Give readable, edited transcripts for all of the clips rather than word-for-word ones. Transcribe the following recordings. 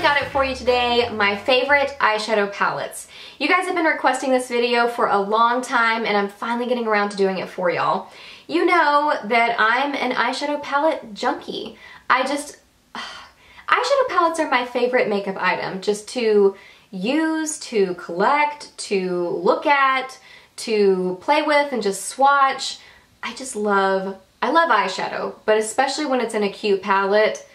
got it for you today, my favorite eyeshadow palettes. You guys have been requesting this video for a long time and I'm finally getting around to doing it for y'all. You know that I'm an eyeshadow palette junkie. Eyeshadow palettes are my favorite makeup item, just to use, to collect, to look at, to play with and just swatch. I love eyeshadow, but especially when it's in a cute palette,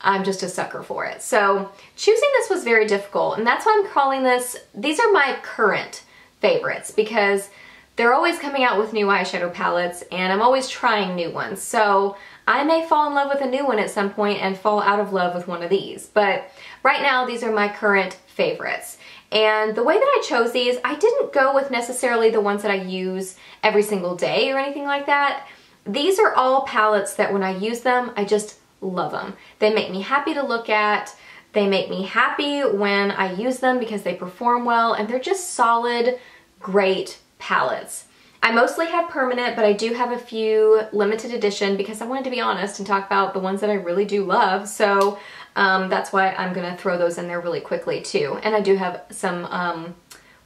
I'm just a sucker for it. So choosing this was very difficult, and that's why I'm calling this, these are my current favorites, because they're always coming out with new eyeshadow palettes and I'm always trying new ones. So I may fall in love with a new one at some point and fall out of love with one of these. But right now, these are my current favorites. And the way that I chose these, I didn't go with necessarily the ones that I use every single day or anything like that. These are all palettes that when I use them, I just love them. They make me happy to look at. They make me happy when I use them because they perform well, and they're just solid, great palettes. I mostly have permanent, but I do have a few limited edition because I wanted to be honest and talk about the ones that I really do love. So that's why I'm gonna throw those in there really quickly too. And I do have some,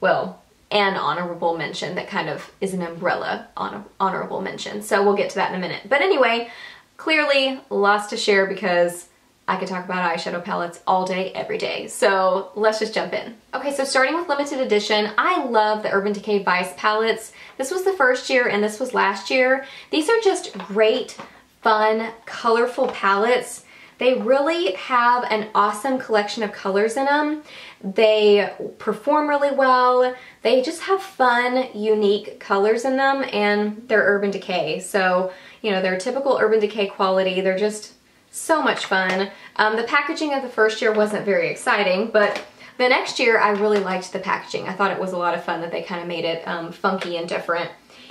well, an honorable mention that kind of is an umbrella honorable mention. So we'll get to that in a minute. But anyway, clearly lots to share because I could talk about eyeshadow palettes all day, every day. So let's just jump in. Okay, so starting with limited edition, I love the Urban Decay Vice palettes. This was the first year and this was last year. These are just great, fun, colorful palettes. They really have an awesome collection of colors in them. They perform really well. They just have fun, unique colors in them, and they're Urban Decay. So, you know, they're typical Urban Decay quality. They're just so much fun. The packaging of the first year wasn't very exciting, but the next year I really liked the packaging. I thought it was a lot of fun that they kind of made it funky and different.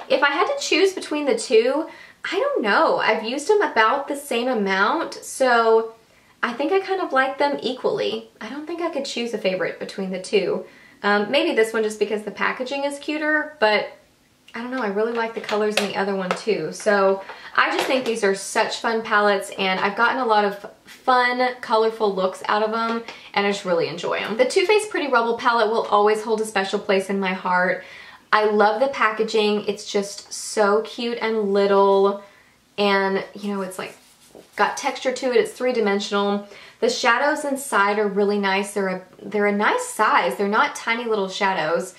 If I had to choose between the two, I don't know. I've used them about the same amount, so I think I kind of like them equally. I don't think I could choose a favorite between the two. Maybe this one just because the packaging is cuter, but I don't know, I really like the colors in the other one too. So I just think these are such fun palettes, and I've gotten a lot of fun, colorful looks out of them, and I just really enjoy them. The Too Faced Pretty Rubble palette will always hold a special place in my heart. I love the packaging. It's just so cute and little, and you know, it's like got texture to it. It's three-dimensional. The shadows inside are really nice. They're a nice size. They're not tiny little shadows.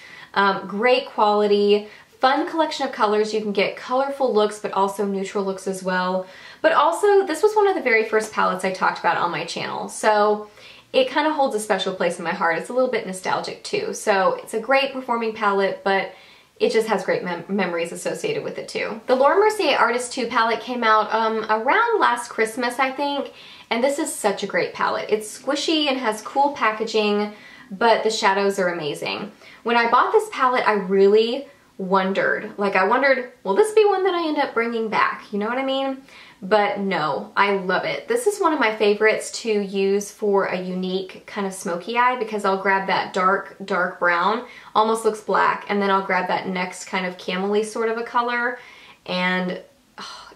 Great quality. Fun collection of colors. You can get colorful looks, but also neutral looks as well. But also, this was one of the very first palettes I talked about on my channel, so it kind of holds a special place in my heart. It's a little bit nostalgic too. So it's a great performing palette, but it just has great memories associated with it too. The Laura Mercier Artist 2 palette came out around last Christmas, I think, and this is such a great palette. It's squishy and has cool packaging, but the shadows are amazing. When I bought this palette, I really wondered, will this be one that I end up bringing back? You know what I mean? But no, I love it. This is one of my favorites to use for a unique kind of smoky eye, because I'll grab that dark brown, almost looks black, and then I'll grab that next kind of camel-y sort of a color, and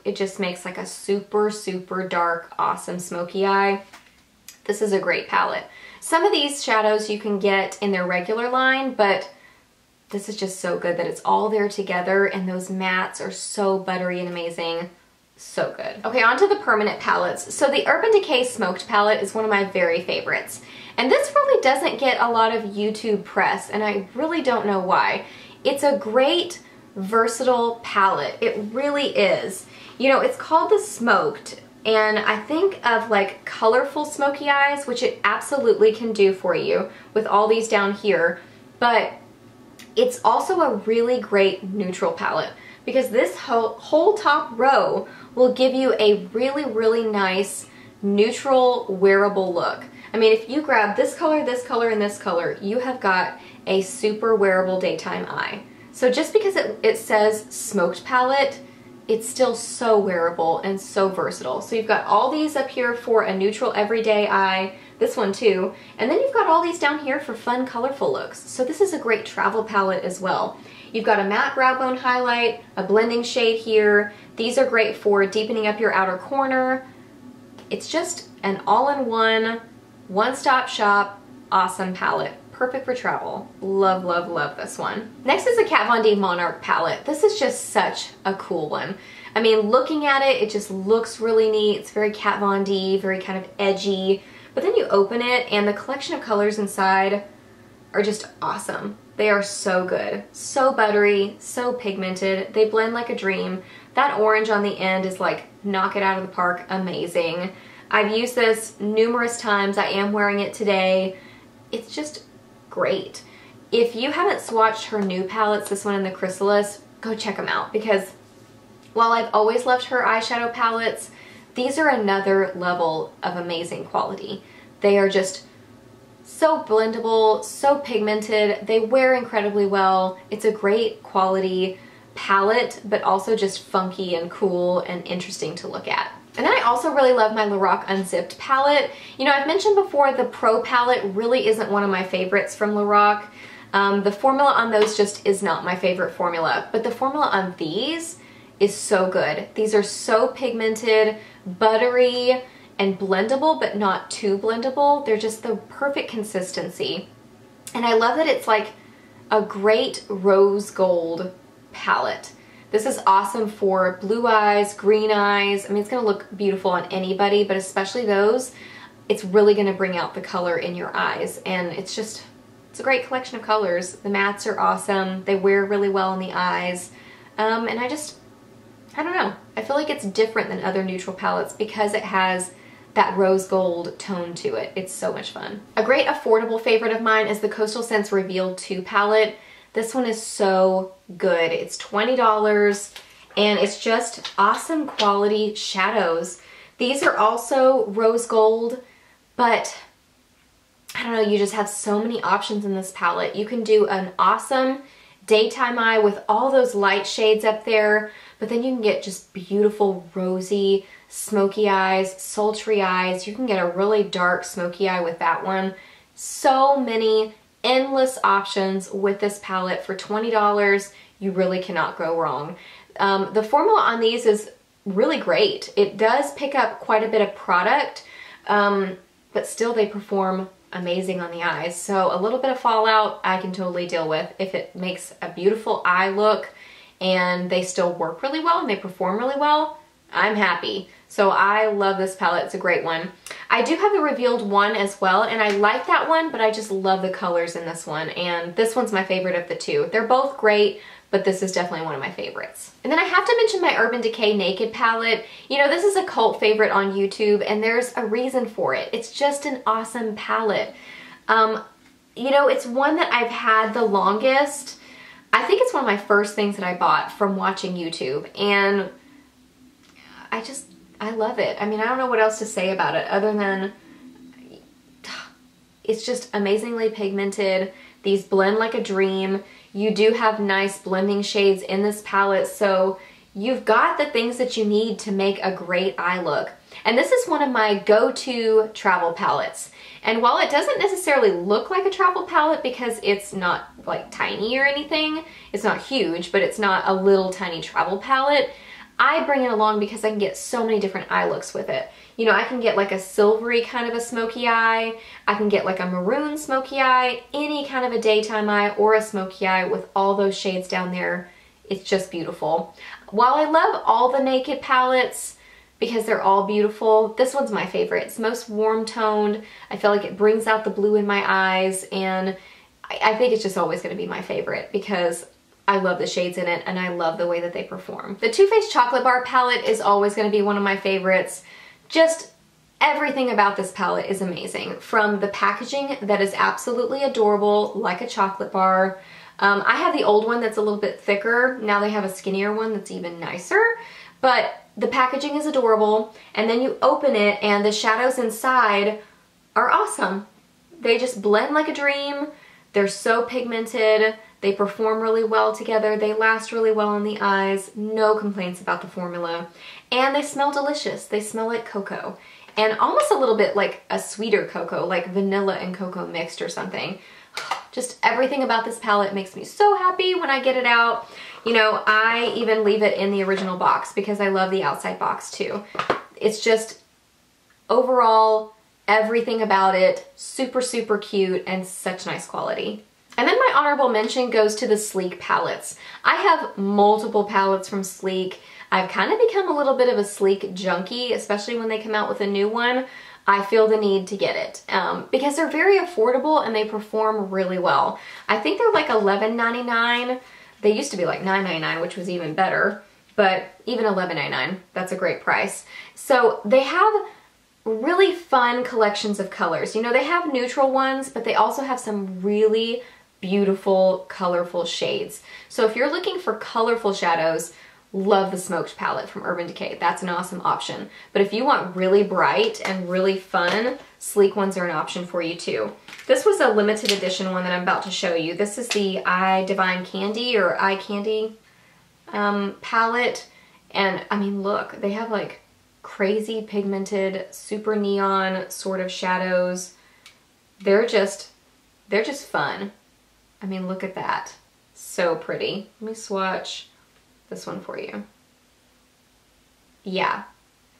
it just makes like a super, super dark, awesome smoky eye. This is a great palette. Some of these shadows you can get in their regular line, but this is just so good that it's all there together, and those mattes are so buttery and amazing. So good. Okay, on to the permanent palettes. So the Urban Decay Smoked palette is one of my very favorites. And this really doesn't get a lot of YouTube press, and I really don't know why. It's a great, versatile palette. It really is. You know, it's called the Smoked, and I think of like colorful smoky eyes, which it absolutely can do for you with all these down here, but it's also a really great neutral palette, because this whole top row will give you a really, really nice neutral wearable look. I mean, if you grab this color, and this color, you have got a super wearable daytime eye. So just because it says Smoked palette, it's still so wearable and so versatile. So you've got all these up here for a neutral everyday eye, this one too, and then you've got all these down here for fun, colorful looks. So this is a great travel palette as well. You've got a matte brow bone highlight, a blending shade here. These are great for deepening up your outer corner. It's just an all-in-one one-stop shop, awesome palette. Perfect for travel. Love, love, love this one. Next is the Kat Von D Monarch palette. This is just such a cool one. I mean, looking at it, it just looks really neat. It's very Kat Von D, very kind of edgy. But then you open it and the collection of colors inside are just awesome. They are so good. So buttery, so pigmented. They blend like a dream. That orange on the end is like knock it out of the park, amazing. I've used this numerous times. I am wearing it today. It's just great. If you haven't swatched her new palettes, this one and the Chrysalis, go check them out, because while I've always loved her eyeshadow palettes, these are another level of amazing quality. They are just so blendable, so pigmented. They wear incredibly well. It's a great quality palette, but also just funky and cool and interesting to look at. And then I also really love my Lorac Unzipped palette. You know, I've mentioned before the Pro palette really isn't one of my favorites from Lorac. The formula on those just is not my favorite formula, but the formula on these is so good. These are so pigmented, buttery, and blendable, but not too blendable. They're just the perfect consistency. And I love that it's like a great rose gold palette. This is awesome for blue eyes, green eyes. I mean, it's gonna look beautiful on anybody, but especially those, it's really gonna bring out the color in your eyes. And it's a great collection of colors. The mattes are awesome. They wear really well in the eyes. And I don't know. I feel like it's different than other neutral palettes because it has that rose gold tone to it. It's so much fun. A great affordable favorite of mine is the Coastal Scents Revealed 2 palette. This one is so good. It's $20 and it's just awesome quality shadows. These are also rose gold, but I don't know, you just have so many options in this palette. You can do an awesome daytime eye with all those light shades up there, but then you can get just beautiful rosy, smoky eyes, sultry eyes. You can get a really dark smoky eye with that one. So many endless options with this palette for $20. You really cannot go wrong. The formula on these is really great. It does pick up quite a bit of product, but still they perform amazing on the eyes. So a little bit of fallout I can totally deal with. If it makes a beautiful eye look and they still work really well and they perform really well, I'm happy. So I love this palette. It's a great one. I do have the Revealed 1 as well, and I like that one, but I just love the colors in this one, and this one's my favorite of the two. They're both great, but this is definitely one of my favorites. And then I have to mention my Urban Decay Naked palette. You know, this is a cult favorite on YouTube, and there's a reason for it. It's just an awesome palette. You know, it's one that I've had the longest. I think it's one of my first things that I bought from watching YouTube, and I love it. I mean, I don't know what else to say about it other than it's just amazingly pigmented. These blend like a dream. You do have nice blending shades in this palette, so you've got the things that you need to make a great eye look. And this is one of my go-to travel palettes. And while it doesn't necessarily look like a travel palette because it's not like tiny or anything, it's not huge, but it's not a little tiny travel palette, I bring it along because I can get so many different eye looks with it. You know, I can get like a silvery kind of a smoky eye, I can get like a maroon smoky eye, any kind of a daytime eye or a smoky eye with all those shades down there. It's just beautiful. While I love all the Naked palettes because they're all beautiful, this one's my favorite. It's most warm toned. I feel like it brings out the blue in my eyes, and I think it's just always going to be my favorite because I love the shades in it and I love the way that they perform. The Too Faced Chocolate Bar palette is always going to be one of my favorites. Just everything about this palette is amazing. From the packaging that is absolutely adorable, like a chocolate bar. I have the old one that's a little bit thicker. Now they have a skinnier one that's even nicer. But the packaging is adorable, and then you open it and the shadows inside are awesome. They just blend like a dream. They're so pigmented. They perform really well together. They last really well on the eyes. No complaints about the formula. And they smell delicious. They smell like cocoa. And almost a little bit like a sweeter cocoa, like vanilla and cocoa mixed or something. Just everything about this palette makes me so happy when I get it out. You know, I even leave it in the original box because I love the outside box too. It's just overall everything about it. Super, super cute and such nice quality. And then my honorable mention goes to the Sleek palettes. I have multiple palettes from Sleek. I've kind of become a little bit of a Sleek junkie, especially when they come out with a new one. I feel the need to get it because they're very affordable and they perform really well. I think they're like $11.99. They used to be like $9.99, which was even better, but even $11.99, that's a great price. So they have really fun collections of colors. You know, they have neutral ones, but they also have some really beautiful, colorful shades. So if you're looking for colorful shadows, love the Smoked palette from Urban Decay. That's an awesome option. But if you want really bright and really fun, Sleek ones are an option for you too. This was a limited edition one that I'm about to show you. This is the Eye Divine Candy or Eye Candy palette. And I mean, look, they have like crazy pigmented, super neon sort of shadows. They're just fun. I mean, look at that. So pretty. Let me swatch this one for you. Yeah,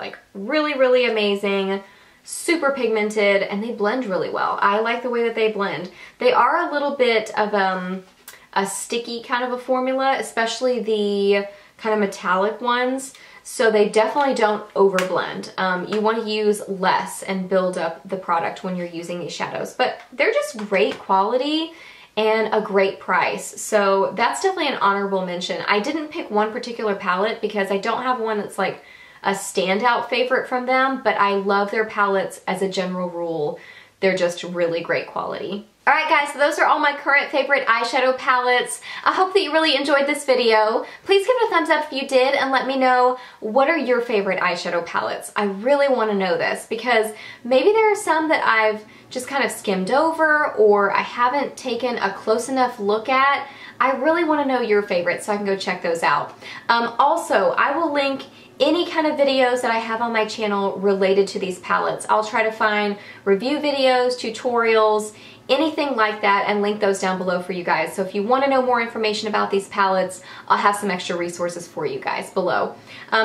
like really, really amazing, super pigmented, and they blend really well. I like the way that they blend. They are a little bit of a sticky kind of a formula, especially the kind of metallic ones. So they definitely don't overblend. You want to use less and build up the product when you're using these shadows, but they're just great quality and a great price. So that's definitely an honorable mention. I didn't pick one particular palette because I don't have one that's like a standout favorite from them, but I love their palettes as a general rule. They're just really great quality. Alright guys, so those are all my current favorite eyeshadow palettes. I hope that you really enjoyed this video. Please give it a thumbs up if you did and let me know what are your favorite eyeshadow palettes. I really want to know this because maybe there are some that I've just kind of skimmed over or I haven't taken a close enough look at. I really want to know your favorites so I can go check those out. Also, I will link any kind of videos that I have on my channel related to these palettes. I'll try to find review videos, tutorials, anything like that, and link those down below for you guys. So if you want to know more information about these palettes, I'll have some extra resources for you guys below.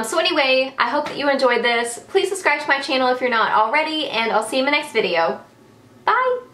So anyway, I hope that you enjoyed this. Please subscribe to my channel if you're not already, and I'll see you in my next video. Bye!